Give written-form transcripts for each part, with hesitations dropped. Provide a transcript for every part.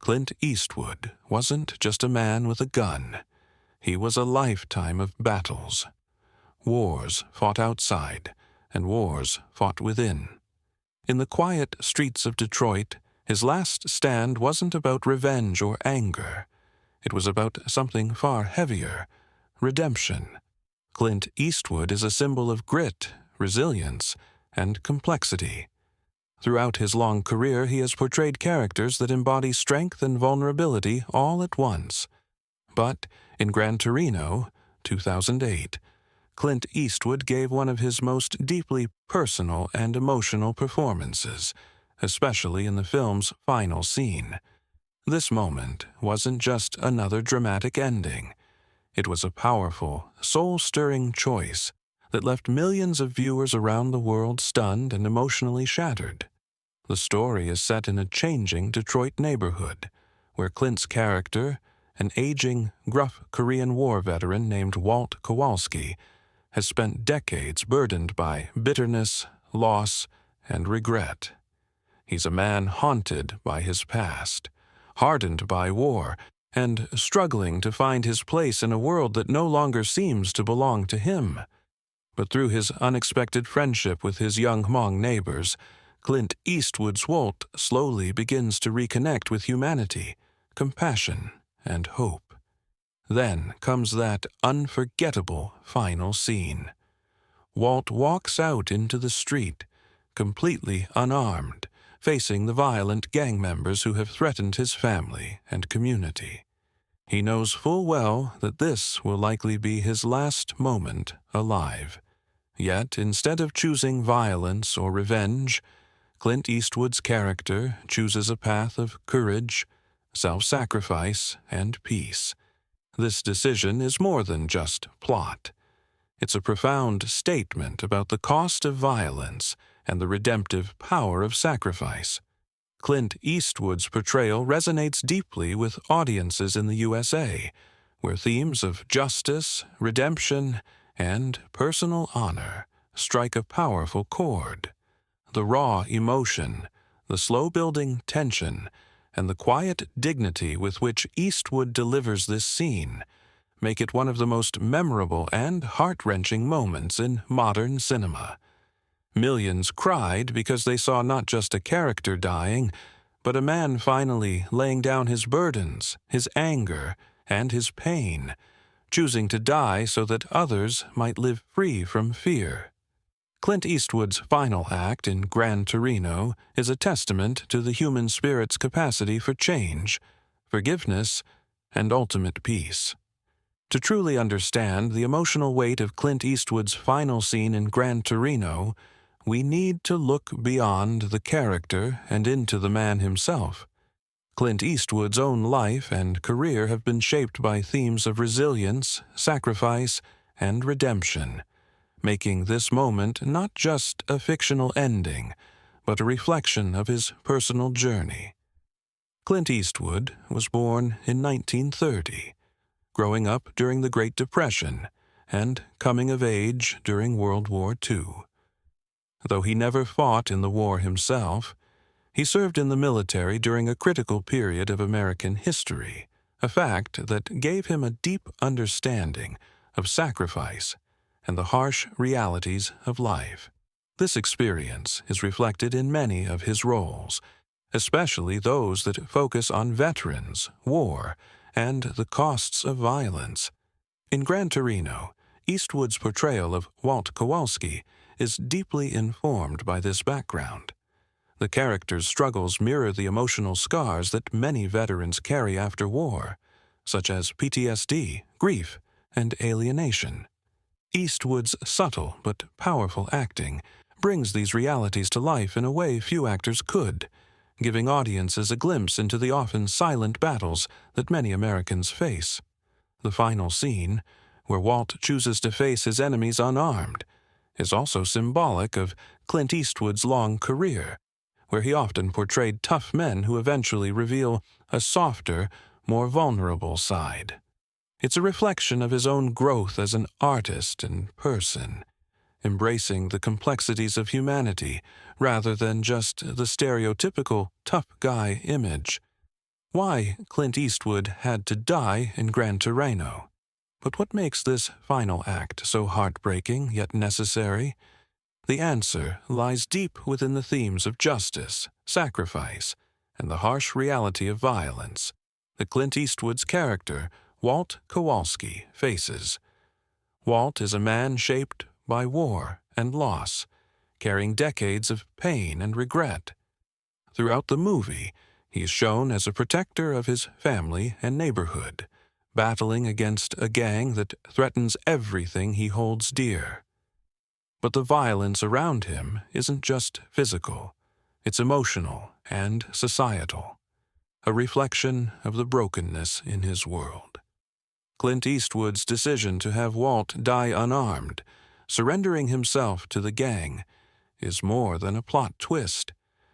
Clint Eastwood wasn't just a man with a gun. He was a lifetime of battles. Wars fought outside, and wars fought within. In the quiet streets of Detroit, his last stand wasn't about revenge or anger. It was about something far heavier: redemption. Clint Eastwood is a symbol of grit, resilience, and complexity. Throughout his long career, he has portrayed characters that embody strength and vulnerability all at once. But in Gran Torino, 2008, Clint Eastwood gave one of his most deeply personal and emotional performances, especially in the film's final scene. This moment wasn't just another dramatic ending. It was a powerful, soul-stirring choice that left millions of viewers around the world stunned and emotionally shattered. The story is set in a changing Detroit neighborhood, where Clint's character, an aging, gruff Korean War veteran named Walt Kowalski, has spent decades burdened by bitterness, loss, and regret. He's a man haunted by his past, hardened by war, and struggling to find his place in a world that no longer seems to belong to him. But through his unexpected friendship with his young Hmong neighbors, Clint Eastwood's Walt slowly begins to reconnect with humanity, compassion, and hope. Then comes that unforgettable final scene. Walt walks out into the street, completely unarmed, facing the violent gang members who have threatened his family and community. He knows full well that this will likely be his last moment alive. Yet, instead of choosing violence or revenge, Clint Eastwood's character chooses a path of courage, self-sacrifice, and peace. This decision is more than just plot. It's a profound statement about the cost of violence and the redemptive power of sacrifice. Clint Eastwood's portrayal resonates deeply with audiences in the USA, where themes of justice, redemption, and personal honor strike a powerful chord. The raw emotion, the slow-building tension, and the quiet dignity with which Eastwood delivers this scene make it one of the most memorable and heart-wrenching moments in modern cinema. Millions cried because they saw not just a character dying, but a man finally laying down his burdens, his anger, and his pain, choosing to die so that others might live free from fear. Clint Eastwood's final act in Gran Torino is a testament to the human spirit's capacity for change, forgiveness, and ultimate peace. To truly understand the emotional weight of Clint Eastwood's final scene in Gran Torino, we need to look beyond the character and into the man himself. Clint Eastwood's own life and career have been shaped by themes of resilience, sacrifice, and redemption, making this moment not just a fictional ending, but a reflection of his personal journey. Clint Eastwood was born in 1930, growing up during the Great Depression and coming of age during World War II. Though he never fought in the war himself, he served in the military during a critical period of American history, a fact that gave him a deep understanding of sacrifice and the harsh realities of life. This experience is reflected in many of his roles, especially those that focus on veterans, war, and the costs of violence. In Gran Torino, Eastwood's portrayal of Walt Kowalski is deeply informed by this background. The character's struggles mirror the emotional scars that many veterans carry after war, such as PTSD, grief, and alienation. Eastwood's subtle but powerful acting brings these realities to life in a way few actors could, giving audiences a glimpse into the often silent battles that many Americans face. The final scene, where Walt chooses to face his enemies unarmed, is also symbolic of Clint Eastwood's long career, where he often portrayed tough men who eventually reveal a softer, more vulnerable side. It's a reflection of his own growth as an artist and person, embracing the complexities of humanity rather than just the stereotypical tough guy image. why Clint Eastwood had to die in Gran Torino. But what makes this final act so heartbreaking yet necessary? The answer lies deep within the themes of justice, sacrifice, and the harsh reality of violence that Clint Eastwood's character, Walt Kowalski, faces. Walt is a man shaped by war and loss, carrying decades of pain and regret. Throughout the movie, he is shown as a protector of his family and neighborhood, battling against a gang that threatens everything he holds dear. But the violence around him isn't just physical, it's emotional and societal, a reflection of the brokenness in his world. Clint Eastwood's decision to have Walt die unarmed, surrendering himself to the gang, is more than a plot twist.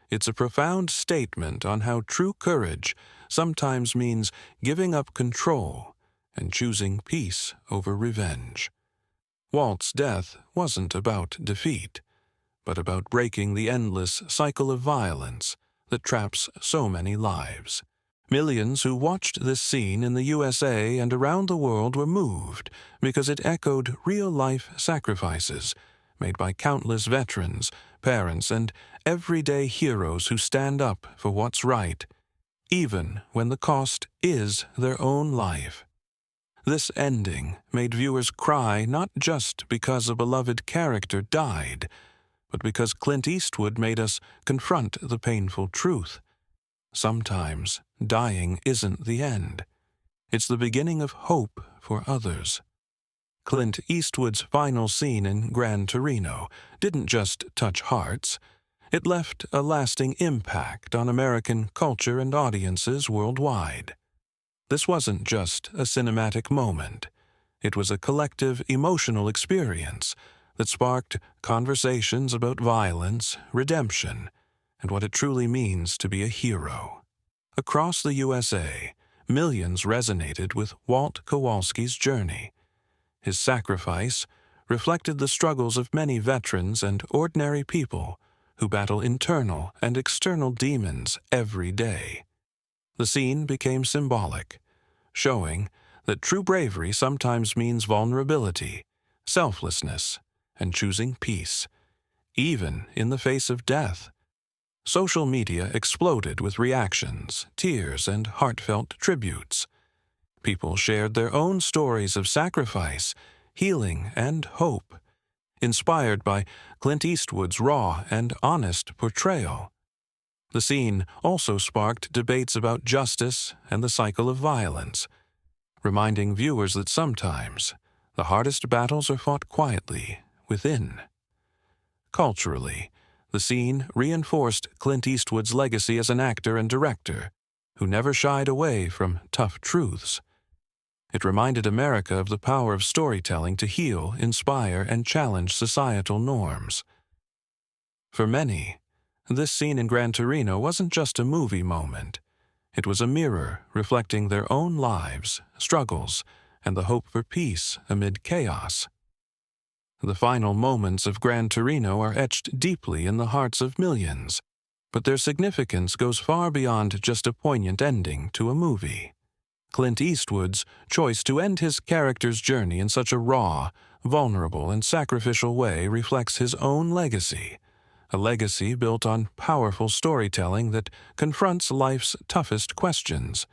It's a profound statement on how true courage sometimes means giving up control and choosing peace over revenge. Walt's death wasn't about defeat, but about breaking the endless cycle of violence that traps so many lives. Millions who watched this scene in the USA and around the world were moved because it echoed real-life sacrifices made by countless veterans, parents, and everyday heroes who stand up for what's right, even when the cost is their own life. This ending made viewers cry not just because a beloved character died, but because Clint Eastwood made us confront the painful truth. Sometimes dying isn't the end. It's the beginning of hope for others. Clint Eastwood's final scene in Gran Torino didn't just touch hearts. It left a lasting impact on American culture and audiences worldwide. This wasn't just a cinematic moment. It was a collective emotional experience that sparked conversations about violence, redemption, and what it truly means to be a hero. Across the USA, millions resonated with Walt Kowalski's journey. His sacrifice reflected the struggles of many veterans and ordinary people who battle internal and external demons every day. The scene became symbolic, showing that true bravery sometimes means vulnerability, selflessness, and choosing peace, even in the face of death. Social media exploded with reactions, tears, and heartfelt tributes. People shared their own stories of sacrifice, healing, and hope, inspired by Clint Eastwood's raw and honest portrayal. The scene also sparked debates about justice and the cycle of violence, reminding viewers that sometimes the hardest battles are fought quietly within. Culturally, the scene reinforced Clint Eastwood's legacy as an actor and director who never shied away from tough truths. It reminded America of the power of storytelling to heal, inspire, and challenge societal norms. For many, this scene in Gran Torino wasn't just a movie moment. It was a mirror reflecting their own lives, struggles, and the hope for peace amid chaos. The final moments of Gran Torino are etched deeply in the hearts of millions, but their significance goes far beyond just a poignant ending to a movie. Clint Eastwood's choice to end his character's journey in such a raw, vulnerable, and sacrificial way reflects his own legacy, a legacy built on powerful storytelling that confronts life's toughest questions.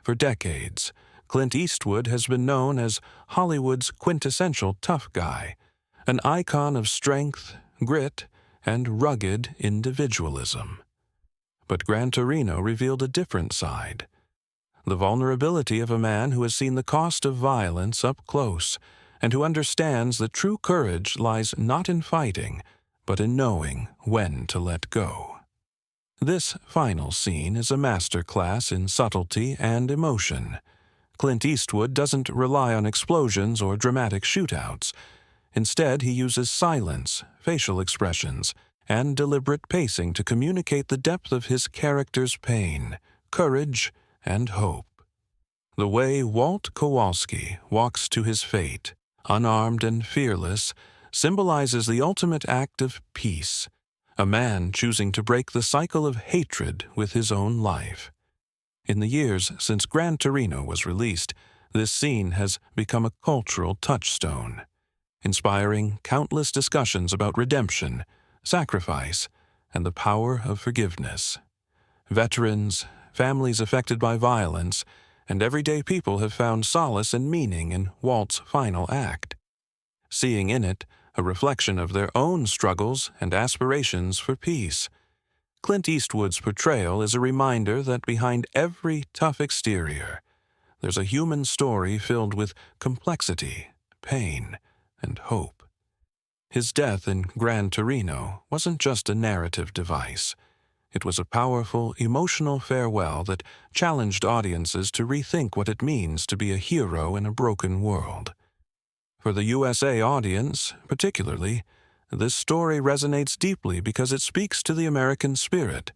For decades, Clint Eastwood has been known as Hollywood's quintessential tough guy, an icon of strength, grit, and rugged individualism. But Gran Torino revealed a different side. The vulnerability of a man who has seen the cost of violence up close and who understands that true courage lies not in fighting, but in knowing when to let go. This final scene is a masterclass in subtlety and emotion. Clint Eastwood doesn't rely on explosions or dramatic shootouts. Instead, he uses silence, facial expressions, and deliberate pacing to communicate the depth of his character's pain, courage, and hope. The way Walt Kowalski walks to his fate, unarmed and fearless, symbolizes the ultimate act of peace, a man choosing to break the cycle of hatred with his own life. In the years since Gran Torino was released, this scene has become a cultural touchstone, inspiring countless discussions about redemption, sacrifice, and the power of forgiveness. Veterans, families affected by violence, and everyday people have found solace and meaning in Walt's final act, seeing in it a reflection of their own struggles and aspirations for peace. Clint Eastwood's portrayal is a reminder that behind every tough exterior, there's a human story filled with complexity, pain, and hope. His death in Gran Torino wasn't just a narrative device. It was a powerful, emotional farewell that challenged audiences to rethink what it means to be a hero in a broken world. For the USA audience, particularly, this story resonates deeply because it speaks to the American spirit.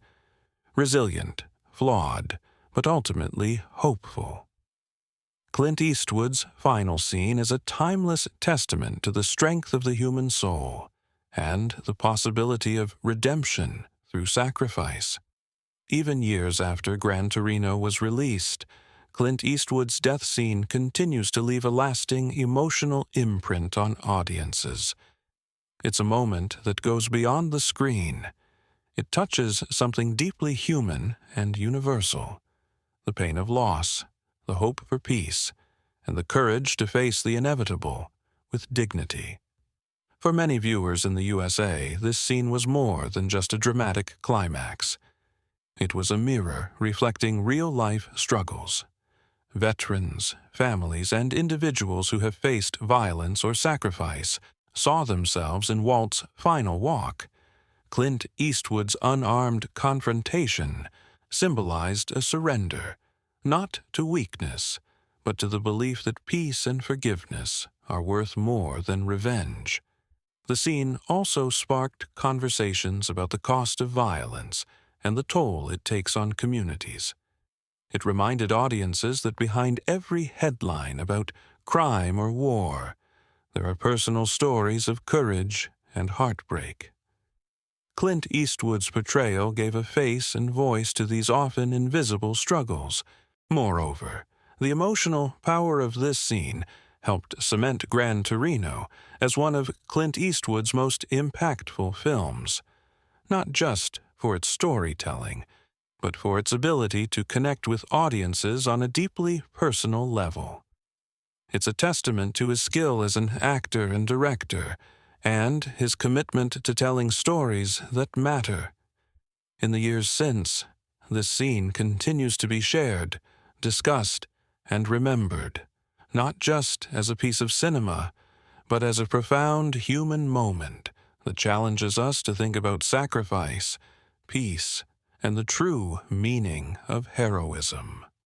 Resilient, flawed, but ultimately hopeful. Clint Eastwood's final scene is a timeless testament to the strength of the human soul and the possibility of redemption through sacrifice. Even years after Gran Torino was released, Clint Eastwood's death scene continues to leave a lasting emotional imprint on audiences. It's a moment that goes beyond the screen. It touches something deeply human and universal: the pain of loss, the hope for peace, and the courage to face the inevitable with dignity. For many viewers in the USA, this scene was more than just a dramatic climax. It was a mirror reflecting real-life struggles. Veterans, families, and individuals who have faced violence or sacrifice saw themselves in Walt's final walk. Clint Eastwood's unarmed confrontation symbolized a surrender, not to weakness, but to the belief that peace and forgiveness are worth more than revenge. The scene also sparked conversations about the cost of violence and the toll it takes on communities. It reminded audiences that behind every headline about crime or war, there are personal stories of courage and heartbreak. Clint Eastwood's portrayal gave a face and voice to these often invisible struggles. Moreover, the emotional power of this scene helped cement Gran Torino as one of Clint Eastwood's most impactful films, not just for its storytelling, but for its ability to connect with audiences on a deeply personal level. It's a testament to his skill as an actor and director, and his commitment to telling stories that matter. In the years since, this scene continues to be shared, discussed, and remembered, not just as a piece of cinema, but as a profound human moment that challenges us to think about sacrifice, peace, and the true meaning of heroism.